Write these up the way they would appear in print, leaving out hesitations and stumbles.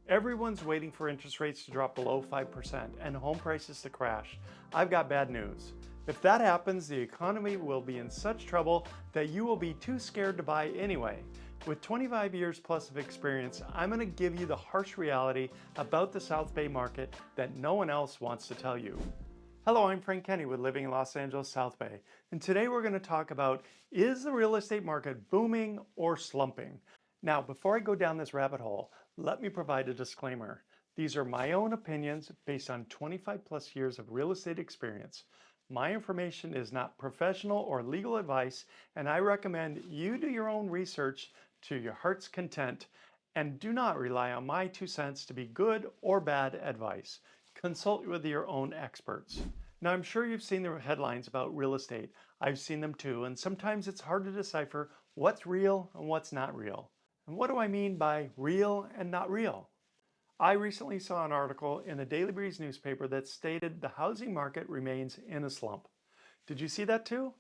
Everyone's waiting for interest rates to drop below 5% and home prices to crash. I've got bad news. If that happens, the economy will be in such trouble that you will be too scared to buy anyway. With 25 years plus of experience, I'm going to give you the harsh reality about the South Bay market that no one else wants to tell you. Hello, I'm Frank Kenny with Living in Los Angeles, South Bay, and today we're going to talk about, is the real estate market booming or slumping? Now, before I go down this rabbit hole, let me provide a disclaimer. These are my own opinions based on 25 plus years of real estate experience. My information is not professional or legal advice, and I recommend you do your own research to your heart's content and do not rely on my 2 cents to be good or bad advice. Consult with your own experts. Now, I'm sure you've seen the headlines about real estate. I've seen them too, and sometimes it's hard to decipher what's real and what's not real. And what do I mean by real and not real? I recently saw an article in the Daily Breeze newspaper that stated the housing market remains in a slump. Did you see that too?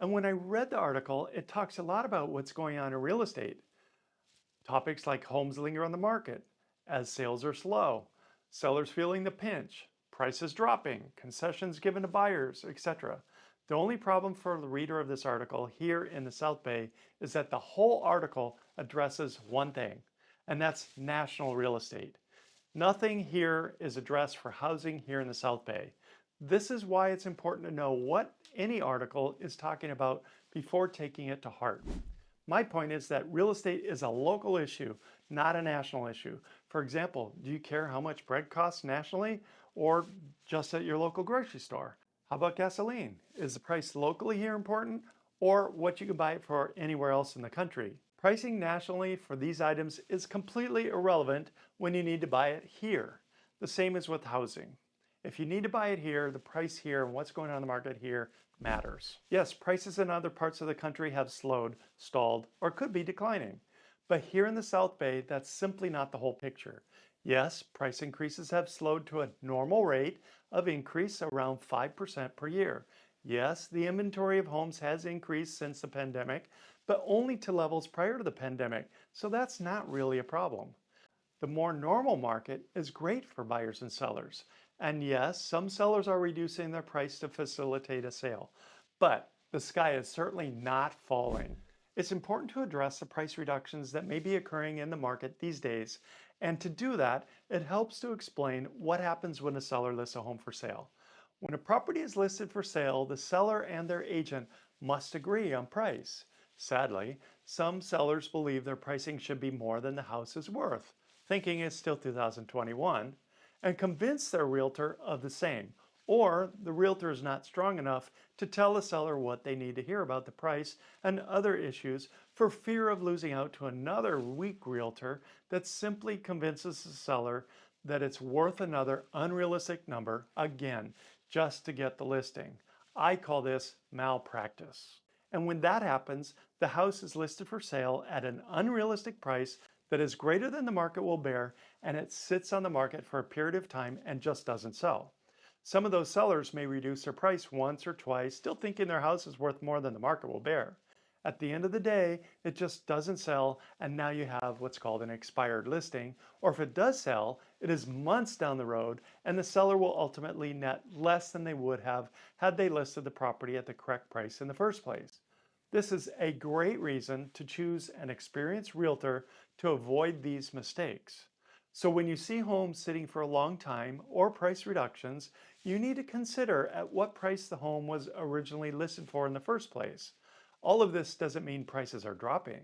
And when I read the article, it talks a lot about what's going on in real estate. Topics like homes linger on the market as sales are slow, sellers feeling the pinch, prices dropping, concessions given to buyers, etc. The only problem for the reader of this article here in the South Bay is that the whole article addresses one thing, and that's national real estate. Nothing here is addressed for housing here in the South Bay. This is why it's important to know what any article is talking about before taking it to heart. My point is that real estate is a local issue, not a national issue. For example, do you care how much bread costs nationally or just at your local grocery store? How about gasoline? Is the price locally here important or what you can buy it for anywhere else in the country? Pricing nationally for these items is completely irrelevant when you need to buy it here. The same is with housing. If you need to buy it here, the price here and what's going on in the market here matters. Yes, prices in other parts of the country have slowed, stalled, or could be declining. But here in the South Bay, that's simply not the whole picture. Yes, price increases have slowed to a normal rate of increase around 5% per year. Yes, the inventory of homes has increased since the pandemic, but only to levels prior to the pandemic, so that's not really a problem. The more normal market is great for buyers and sellers. And yes, some sellers are reducing their price to facilitate a sale, but the sky is certainly not falling. It's important to address the price reductions that may be occurring in the market these days, and to do that, it helps to explain what happens when a seller lists a home for sale. When a property is listed for sale, the seller and their agent must agree on price. Sadly, some sellers believe their pricing should be more than the house is worth, thinking it's still 2021, and convince their realtor of the same. Or the realtor is not strong enough to tell the seller what they need to hear about the price and other issues for fear of losing out to another weak realtor that simply convinces the seller that it's worth another unrealistic number, again, just to get the listing. I call this malpractice. And when that happens, the house is listed for sale at an unrealistic price that is greater than the market will bear, and it sits on the market for a period of time and just doesn't sell. Some of those sellers may reduce their price once or twice, still thinking their house is worth more than the market will bear. At the end of the day, it just doesn't sell, and now you have what's called an expired listing, or if it does sell, it is months down the road, and the seller will ultimately net less than they would have had they listed the property at the correct price in the first place. This is a great reason to choose an experienced realtor to avoid these mistakes. So when you see homes sitting for a long time or price reductions, you need to consider at what price the home was originally listed for in the first place. All of this doesn't mean prices are dropping.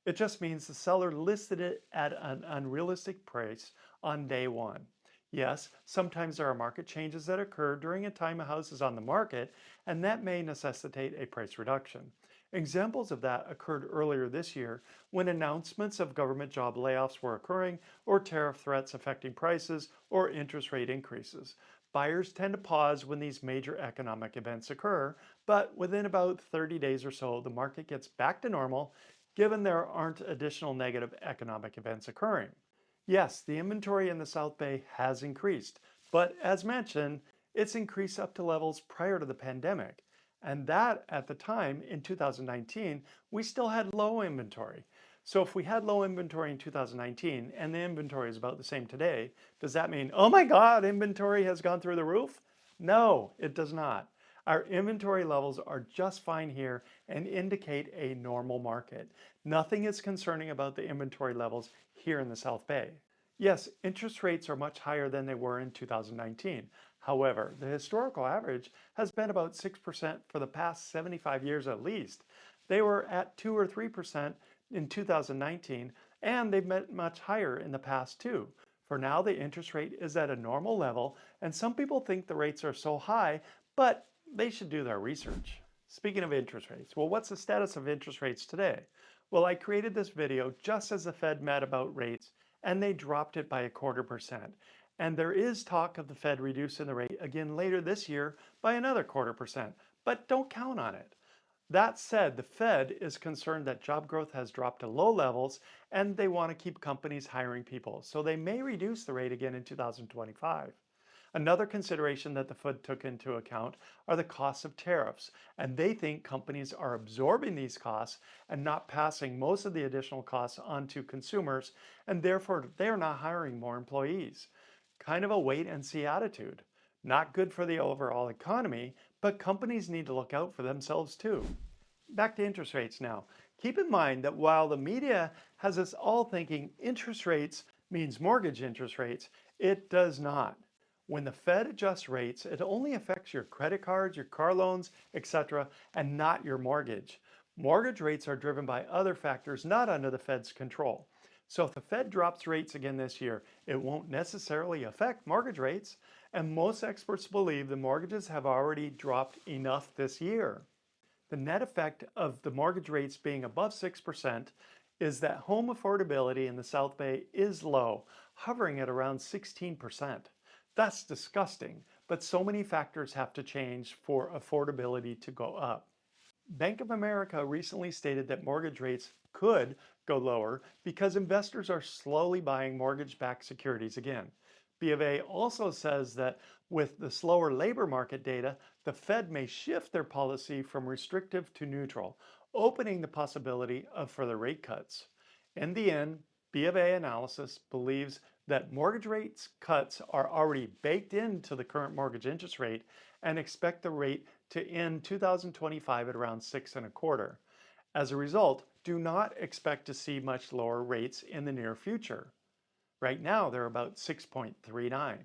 It just means the seller listed it at an unrealistic price on day one. Yes, sometimes there are market changes that occur during a time a house is on the market, and that may necessitate a price reduction. Examples of that occurred earlier this year when announcements of government job layoffs were occurring, or tariff threats affecting prices, or interest rate increases. Buyers tend to pause when these major economic events occur, but within about 30 days or so, the market gets back to normal, given there aren't additional negative economic events occurring. Yes, the inventory in the South Bay has increased, but as mentioned, it's increased up to levels prior to the pandemic. And that, at the time, in 2019, we still had low inventory. So if we had low inventory in 2019 and the inventory is about the same today, does that mean, oh my God, inventory has gone through the roof? No, it does not. Our inventory levels are just fine here and indicate a normal market. Nothing is concerning about the inventory levels here in the South Bay. Yes, interest rates are much higher than they were in 2019. However, the historical average has been about 6% for the past 75 years at least. They were at 2 or 3% in 2019, and they've been much higher in the past too. For now, the interest rate is at a normal level, and some people think the rates are so high, but they should do their research. Speaking of interest rates, well, what's the status of interest rates today? Well, I created this video just as the Fed met about rates, and they dropped it by 1/4%. And there is talk of the Fed reducing the rate again later this year by another 1/4%, but don't count on it. That said, the Fed is concerned that job growth has dropped to low levels and they want to keep companies hiring people, so they may reduce the rate again in 2025. Another consideration that the Fed took into account are the costs of tariffs, and they think companies are absorbing these costs and not passing most of the additional costs on to consumers, and therefore they're not hiring more employees. Kind of a wait and see attitude. Not good for the overall economy, but companies need to look out for themselves too. Back to interest rates now. Keep in mind that while the media has us all thinking interest rates means mortgage interest rates, it does not. When the Fed adjusts rates, it only affects your credit cards, your car loans, etc., and not your mortgage. Mortgage rates are driven by other factors not under the Fed's control. So if the Fed drops rates again this year, it won't necessarily affect mortgage rates, and most experts believe the mortgages have already dropped enough this year. The net effect of the mortgage rates being above 6% is that home affordability in the South Bay is low, hovering at around 16%. That's disgusting, but so many factors have to change for affordability to go up. Bank of America recently stated that mortgage rates could go lower because investors are slowly buying mortgage-backed securities again. B of A also says that with the slower labor market data, the Fed may shift their policy from restrictive to neutral, opening the possibility of further rate cuts. In the end, B of A analysis believes that mortgage rates cuts are already baked into the current mortgage interest rate and expect the rate to end 2025 at around 6.25. As a result, do not expect to see much lower rates in the near future. Right now, they're about 6.39.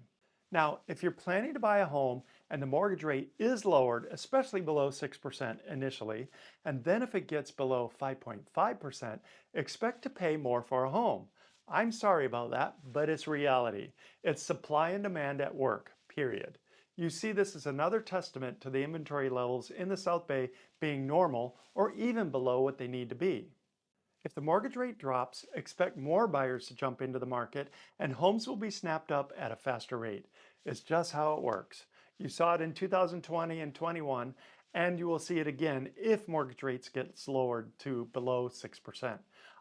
Now, if you're planning to buy a home and the mortgage rate is lowered, especially below 6% initially, and then if it gets below 5.5%, expect to pay more for a home. I'm sorry about that, but it's reality. It's supply and demand at work, period. You see this as another testament to the inventory levels in the South Bay being normal or even below what they need to be. If the mortgage rate drops, expect more buyers to jump into the market and homes will be snapped up at a faster rate. It's just how it works. You saw it in 2020 and 21, and you will see it again if mortgage rates get lowered to below 6%.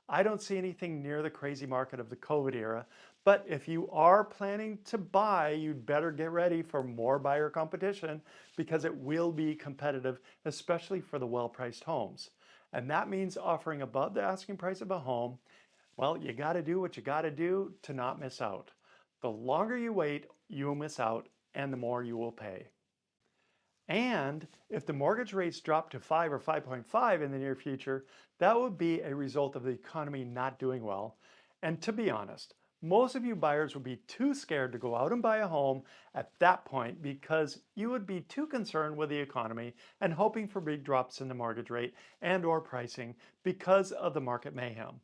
I don't see anything near the crazy market of the COVID era, but if you are planning to buy, you'd better get ready for more buyer competition because it will be competitive, especially for the well-priced homes. And that means offering above the asking price of a home. Well, you got to do what you got to do to not miss out. The longer you wait, you'll miss out, and the more you will pay. And if the mortgage rates drop to 5 or 5.5 in the near future, that would be a result of the economy not doing well. And to be honest, most of you buyers would be too scared to go out and buy a home at that point because you would be too concerned with the economy and hoping for big drops in the mortgage rate and or pricing because of the market mayhem.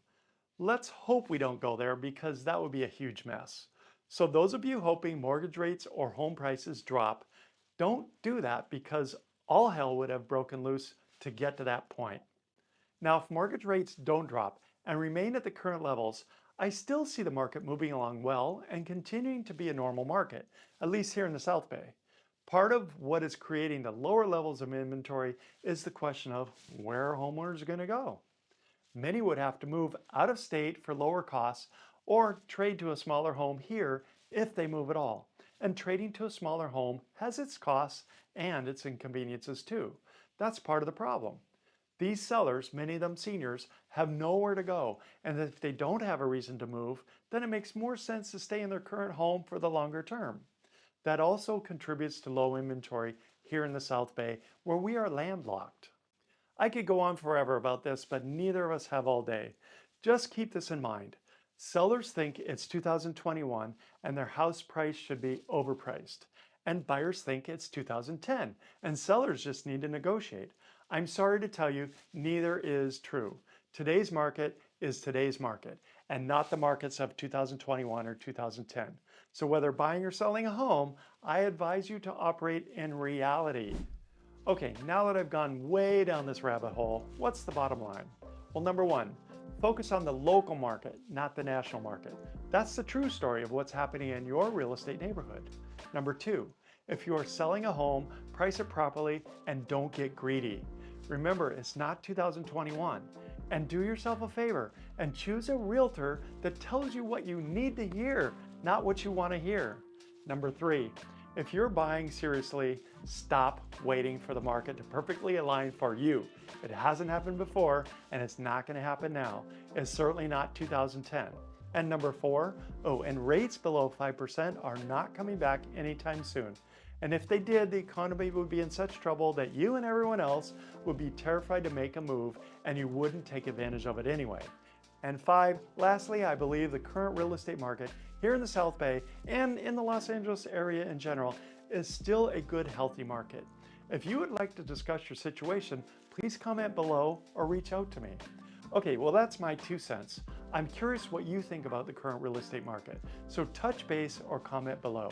Let's hope we don't go there because that would be a huge mess. So those of you hoping mortgage rates or home prices drop, don't do that because all hell would have broken loose to get to that point. Now, if mortgage rates don't drop and remain at the current levels, I still see the market moving along well and continuing to be a normal market, at least here in the South Bay. Part of what is creating the lower levels of inventory is the question of where are homeowners going to go? Many would have to move out of state for lower costs or trade to a smaller home here if they move at all. And trading to a smaller home has its costs and its inconveniences too. That's part of the problem. These sellers, many of them seniors, have nowhere to go, and if they don't have a reason to move, then it makes more sense to stay in their current home for the longer term. That also contributes to low inventory here in the South Bay, where we are landlocked. I could go on forever about this, but neither of us have all day. Just keep this in mind. Sellers think it's 2021 and their house price should be overpriced. And buyers think it's 2010 and sellers just need to negotiate. I'm sorry to tell you, neither is true. Today's market is today's market and not the markets of 2021 or 2010. So whether buying or selling a home, I advise you to operate in reality. Okay, now that I've gone way down this rabbit hole, what's the bottom line? Well, number one, focus on the local market, not the national market. That's the true story of what's happening in your real estate neighborhood. Number two, if you are selling a home, price it properly and don't get greedy. Remember, it's not 2021. And do yourself a favor and choose a realtor that tells you what you need to hear, not what you want to hear. Number three, if you're buying seriously, stop waiting for the market to perfectly align for you. It hasn't happened before, and it's not going to happen now. It's certainly not 2010. And number four, and rates below 5% are not coming back anytime soon. And if they did, the economy would be in such trouble that you and everyone else would be terrified to make a move, and you wouldn't take advantage of it anyway. And five, lastly, I believe the current real estate market here in the South Bay and in the Los Angeles area in general is still a good, healthy market. If you would like to discuss your situation, please comment below or reach out to me. Okay, well, that's my 2 cents. I'm curious what you think about the current real estate market, so touch base or comment below.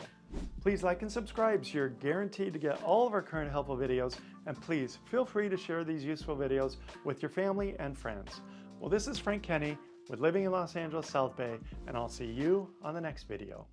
Please like and subscribe so you're guaranteed to get all of our current helpful videos, and please feel free to share these useful videos with your family and friends. Well, this is Frank Kenny with Living in Los Angeles South Bay, and I'll see you on the next video.